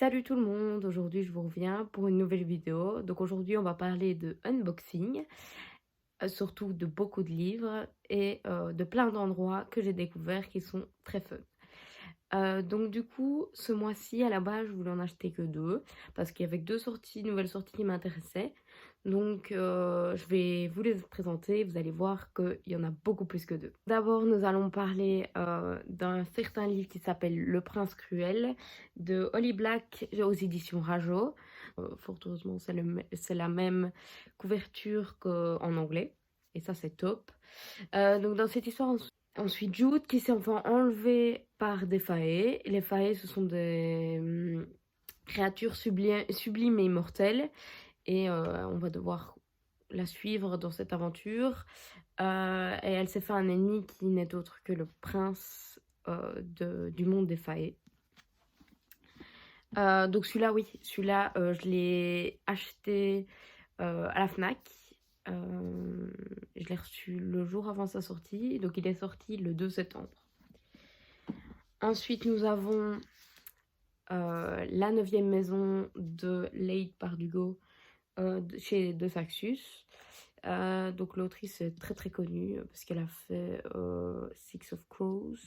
Salut tout le monde, aujourd'hui je vous reviens pour une nouvelle vidéo. Donc aujourd'hui on va parler de unboxing, surtout de beaucoup de livres et de plein d'endroits que j'ai découverts qui sont très fun. Donc du coup ce mois-ci à la base je voulais en acheter que deux parce qu'il y avait que nouvelles sorties qui m'intéressaient. Donc je vais vous les présenter, vous allez voir qu'il y en a beaucoup plus que deux. D'abord nous allons parler d'un certain livre qui s'appelle Le Prince Cruel de Holly Black aux éditions Rajo. Fort heureusement c'est la même couverture qu'en anglais et ça c'est top. Donc dans cette histoire on suit Jude qui s'est enfin enlevé par des faées. Les faées ce sont des créatures sublimes et immortelles et on va devoir la suivre dans cette aventure. Et elle s'est fait un ennemi qui n'est autre que le prince du monde des faées. Donc celui-là, oui, celui-là, je l'ai acheté à la FNAC. Je l'ai reçu le jour avant sa sortie, donc il est sorti le 2 septembre. Ensuite, nous avons La 9e maison de Leigh Bardugo chez De Saxus. Donc l'autrice est très très connue parce qu'elle a fait Six of Crows.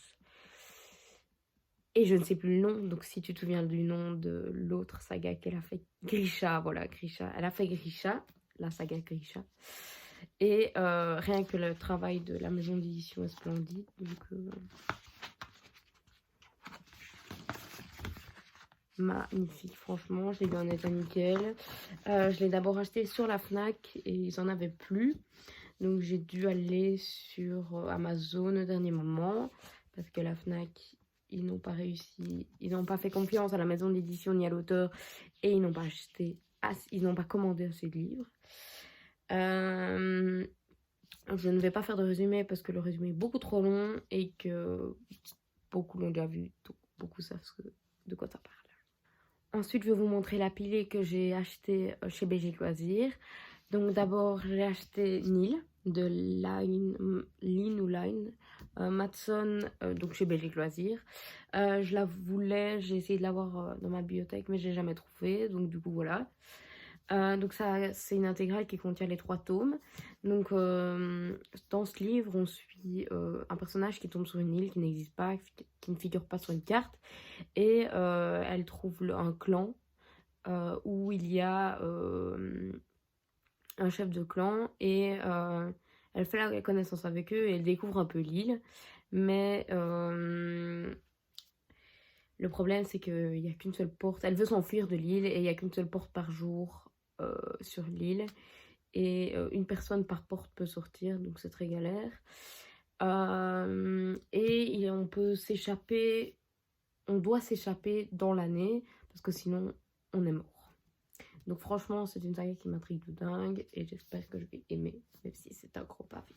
Et je ne sais plus le nom, donc si tu te souviens du nom de l'autre saga qu'elle a fait, Grisha, voilà, Grisha. Elle a fait Grisha, la saga Grisha. Et rien que le travail de la maison d'édition est splendide. Donc, magnifique, franchement, je l'ai eu en état nickel. Je l'ai d'abord acheté sur la FNAC et ils en avaient plus. Donc j'ai dû aller sur Amazon au dernier moment parce que la FNAC, ils n'ont pas réussi, ils n'ont pas fait confiance à la maison d'édition ni à l'auteur et ils n'ont pas ils n'ont pas commandé assez de livres. Je ne vais pas faire de résumé parce que le résumé est beaucoup trop long et que beaucoup l'ont déjà vu, donc beaucoup savent de quoi ça parle. Ensuite, je vais vous montrer la pilée que j'ai achetée chez BG Loisirs. Donc d'abord, j'ai acheté Nil de Line Matson, donc chez Belgique Loisirs. Je la voulais, j'ai essayé de l'avoir dans ma bibliothèque, mais je l'ai jamais trouvée. Donc du coup, voilà. Donc ça, c'est une intégrale qui contient les 3 tomes. Donc dans ce livre, on suit un personnage qui tombe sur une île qui n'existe pas, qui ne figure pas sur une carte. Et elle trouve un clan où il y a un chef de clan et elle fait la connaissance avec eux et elle découvre un peu l'île. Mais le problème, c'est qu'il n'y a qu'une seule porte. Elle veut s'enfuir de l'île et il n'y a qu'une seule porte par jour sur l'île. Et une personne par porte peut sortir, donc c'est très galère. Et on peut s'échapper, on doit s'échapper dans l'année parce que sinon on est mort. Donc franchement, c'est une saga qui m'intrigue de dingue et j'espère que je vais aimer, même si c'est un gros pavé.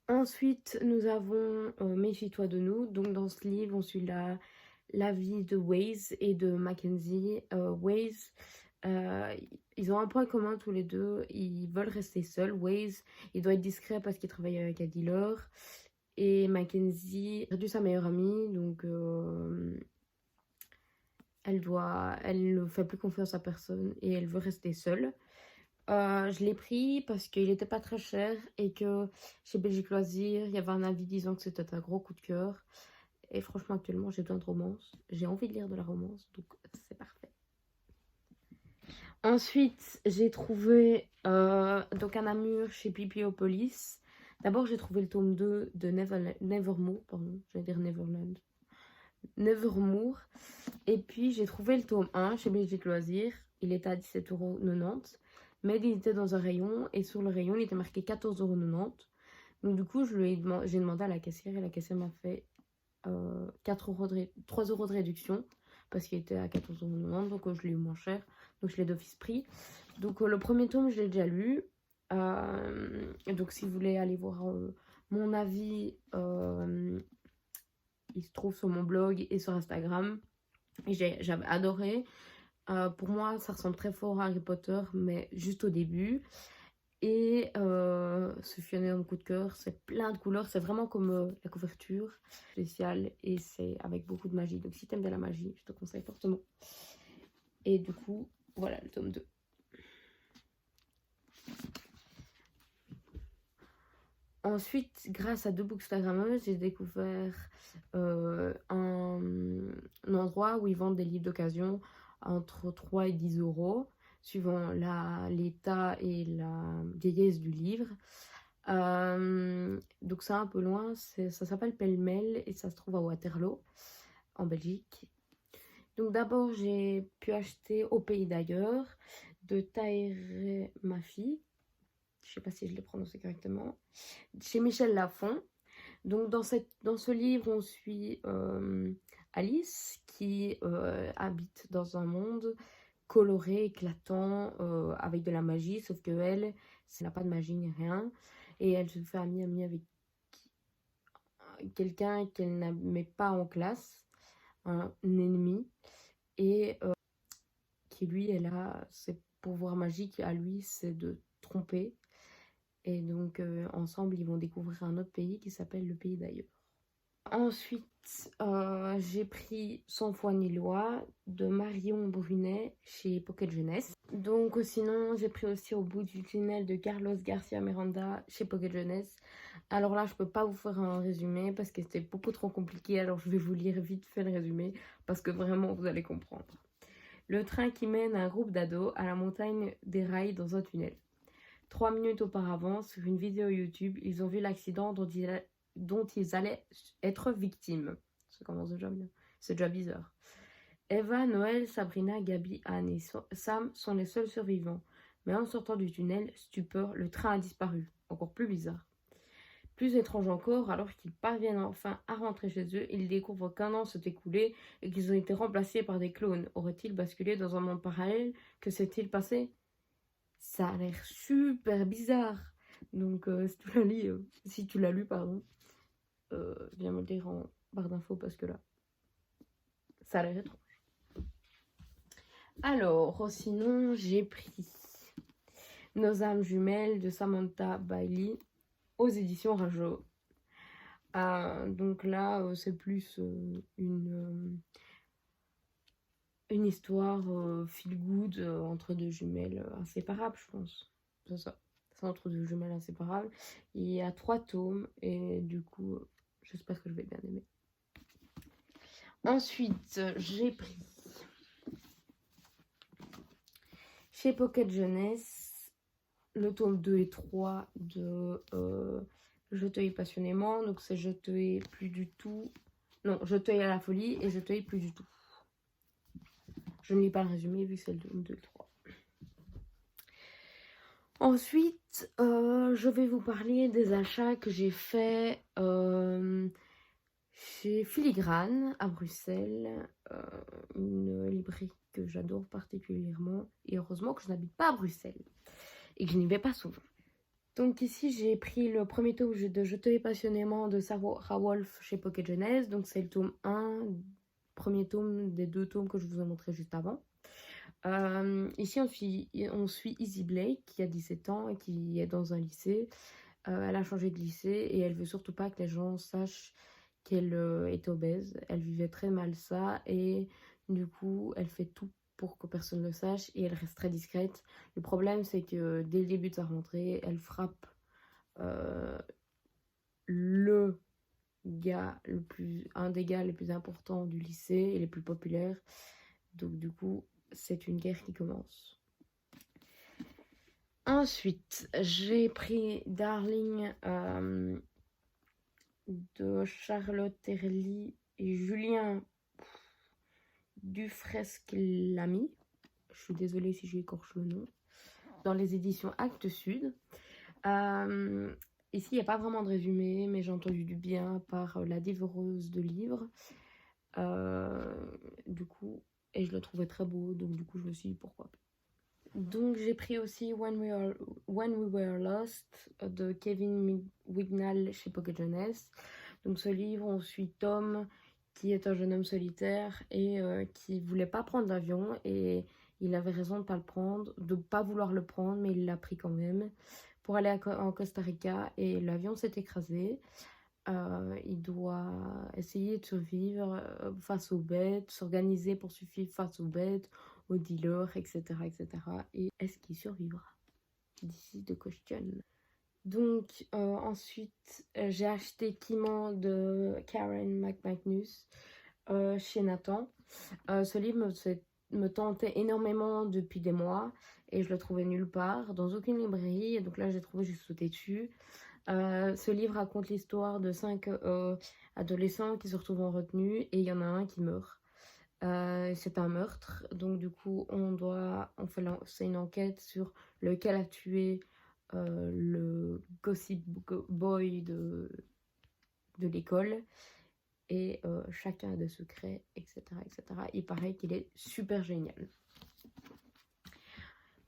Ensuite, nous avons Méfie-toi de nous. Donc dans ce livre, on suit la vie de Waze et de Mackenzie. Waze, ils ont un point commun tous les deux, ils veulent rester seuls. Waze, il doit être discret parce qu'il travaille avec un dealer. Et Mackenzie a perdu sa meilleure amie, donc elle ne fait plus confiance à personne et elle veut rester seule. Je l'ai pris parce qu'il n'était pas très cher et que chez Belgique Loisirs, il y avait un avis disant que c'était un gros coup de cœur. Et franchement, actuellement, j'ai besoin de romance. J'ai envie de lire de la romance, donc c'est parfait. Ensuite, j'ai trouvé donc un Namur chez Bibliopolis. D'abord, j'ai trouvé le tome 2 de Nevermore, pardon, j'allais dire Nevermore. Et puis, j'ai trouvé le tome 1 chez Belgique Loisirs. Il était à 17,90 €. Mais il était dans un rayon et sur le rayon, il était marqué 14,90 €. Donc, du coup, j'ai demandé à la caissière et la caissière m'a fait 3 € de réduction parce qu'il était à 14,90 €. Donc, je l'ai eu moins cher. Donc, je l'ai d'office pris. Donc, le premier tome, je l'ai déjà lu. Donc, si vous voulez aller voir mon avis, il se trouve sur mon blog et sur Instagram. J'avais adoré. Pour moi, ça ressemble très fort à Harry Potter, mais juste au début. Et ce fut un énorme coup de cœur, c'est plein de couleurs, c'est vraiment comme la couverture spéciale et c'est avec beaucoup de magie. Donc si t'aimes bien la magie, je te conseille fortement. Et du coup, voilà le tome 2. Ensuite, grâce à deux bookstagrammeuses, j'ai découvert un endroit où ils vendent des livres d'occasion entre 3 et 10 euros, suivant l'état et la vieillesse du livre. Donc c'est un peu loin, ça s'appelle Pêle-Mêle et ça se trouve à Waterloo, en Belgique. Donc d'abord, j'ai pu acheter Au pays d'ailleurs, de Tahereh Mafi. Je sais pas si je l'ai prononcé correctement, chez Michel Lafon. Donc dans ce livre, on suit Alice qui habite dans un monde coloré, éclatant, avec de la magie, sauf que elle n'a pas de magie ni rien. Et elle se fait amie avec quelqu'un qu'elle n'admet pas en classe, un ennemi, et qui lui, elle a ses pouvoirs magiques à lui, c'est de tromper. Et donc, ensemble, ils vont découvrir un autre pays qui s'appelle le pays d'ailleurs. Ensuite, j'ai pris Sans foi ni loi de Marion Brunet chez Pocket Jeunesse. Donc, sinon, j'ai pris aussi Au bout du tunnel de Carlos Garcia Miranda chez Pocket Jeunesse. Alors là, je peux pas vous faire un résumé parce que c'était beaucoup trop compliqué. Alors, je vais vous lire vite fait le résumé parce que vraiment, vous allez comprendre. Le train qui mène un groupe d'ados à la montagne déraille dans un tunnel. 3 minutes auparavant, sur une vidéo YouTube, ils ont vu l'accident dont ils allaient être victimes. Ça commence déjà bien. C'est déjà bizarre. Eva, Noël, Sabrina, Gabi, Anne et Sam sont les seuls survivants. Mais en sortant du tunnel, stupeur, le train a disparu. Encore plus bizarre. Plus étrange encore, alors qu'ils parviennent enfin à rentrer chez eux, ils découvrent qu'un an s'est écoulé et qu'ils ont été remplacés par des clones. Auraient-ils basculé dans un monde parallèle? Que s'est-il passé? Ça a l'air super bizarre. Donc si tu l'as lu, pardon, viens me le dire en barre d'infos parce que là, ça a l'air étrange. Alors, sinon, j'ai pris Nos âmes jumelles de Samantha Bailey aux éditions Rajo. Donc là, c'est plus une histoire feel good entre deux jumelles inséparables, je pense. C'est ça. C'est entre deux jumelles inséparables. Il y a 3 tomes et du coup, j'espère que je vais bien aimer. Ensuite, j'ai pris chez Pocket Jeunesse le tome 2 et 3 de Je te hais passionnément. Donc c'est Je te hais plus du tout. Non, Je te hais à la folie et Je te hais plus du tout. Je ne lis pas le résumé vu que c'est le tome 2 et 3. Ensuite, je vais vous parler des achats que j'ai faits chez Filigrane à Bruxelles, une librairie que j'adore particulièrement. Et heureusement que je n'habite pas à Bruxelles et que je n'y vais pas souvent. Donc ici, j'ai pris le premier tome de Je te hais passionnément de Sarah Wolf chez Pocket Jeunesse. Donc c'est le tome 1, premier tome des 2 tomes que je vous ai montré juste avant. Ici, on suit Izzy Blake qui a 17 ans et qui est dans un lycée. Elle a changé de lycée et elle veut surtout pas que les gens sachent qu'elle est obèse. Elle vivait très mal ça et du coup, elle fait tout pour que personne ne le sache et elle reste très discrète. Le problème, c'est que dès le début de sa rentrée, elle frappe un des gars les plus importants du lycée et les plus populaires. Donc du coup, c'est une guerre qui commence. Ensuite, j'ai pris Darling de Charlotte Terly et Julien Dufresque-Lamy. Je suis désolée si j'écorche le nom. Dans les éditions Actes Sud. Ici, il n'y a pas vraiment de résumé, mais j'ai entendu du bien par la dévoreuse de livres. Du coup, et je le trouvais très beau, donc du coup, je me suis dit pourquoi pas. Donc, j'ai pris aussi When We Were Lost de Kevin Wignall chez Pocket Jeunesse. Donc, ce livre, on suit Tom, qui est un jeune homme solitaire et qui voulait pas prendre l'avion et il avait raison de pas le prendre, de pas vouloir le prendre, mais il l'a pris quand même pour aller en Costa Rica et l'avion s'est écrasé. Il doit essayer de survivre face aux bêtes, s'organiser pour survivre face aux bêtes, aux dealers, etc. etc. Et est-ce qu'il survivra? This is the question. Donc ensuite j'ai acheté Kiman de Karen McManus chez Nathan. Ce livre me tentait énormément depuis des mois et je le trouvais nulle part, dans aucune librairie, et donc là j'ai trouvé, j'ai sauté dessus. Ce livre raconte l'histoire de 5 adolescents qui se retrouvent en retenue et il y en a un qui meurt. C'est un meurtre, donc du coup c'est une enquête sur lequel a tué le gossip boy de l'école, et chacun a des secrets, etc., etc. Il paraît qu'il est super génial.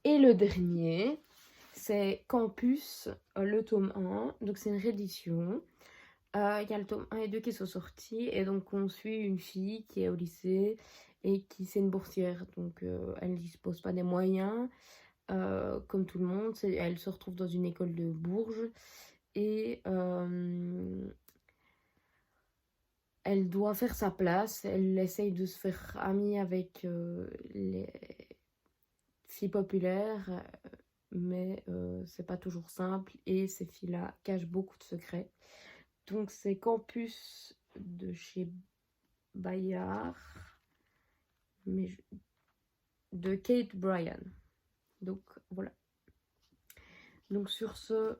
Et le dernier, c'est Campus, le tome 1, donc c'est une réédition. Il y a le tome 1 et 2 qui sont sortis, et donc on suit une fille qui est au lycée et qui c'est une boursière, donc elle ne dispose pas des moyens, comme tout le monde. Elle se retrouve dans une école de Bourges, et elle doit faire sa place. Elle essaye de se faire amie avec les filles populaires, mais c'est pas toujours simple, et ces filles-là cachent beaucoup de secrets. Donc c'est Campus de chez Bayard, de Kate Bryan. Donc voilà. Donc sur ce,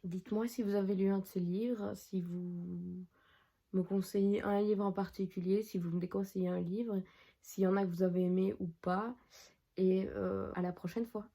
dites-moi si vous avez lu un de ces livres, si vous me conseillez un livre en particulier, si vous me déconseillez un livre, s'il y en a que vous avez aimé ou pas. Et à la prochaine fois.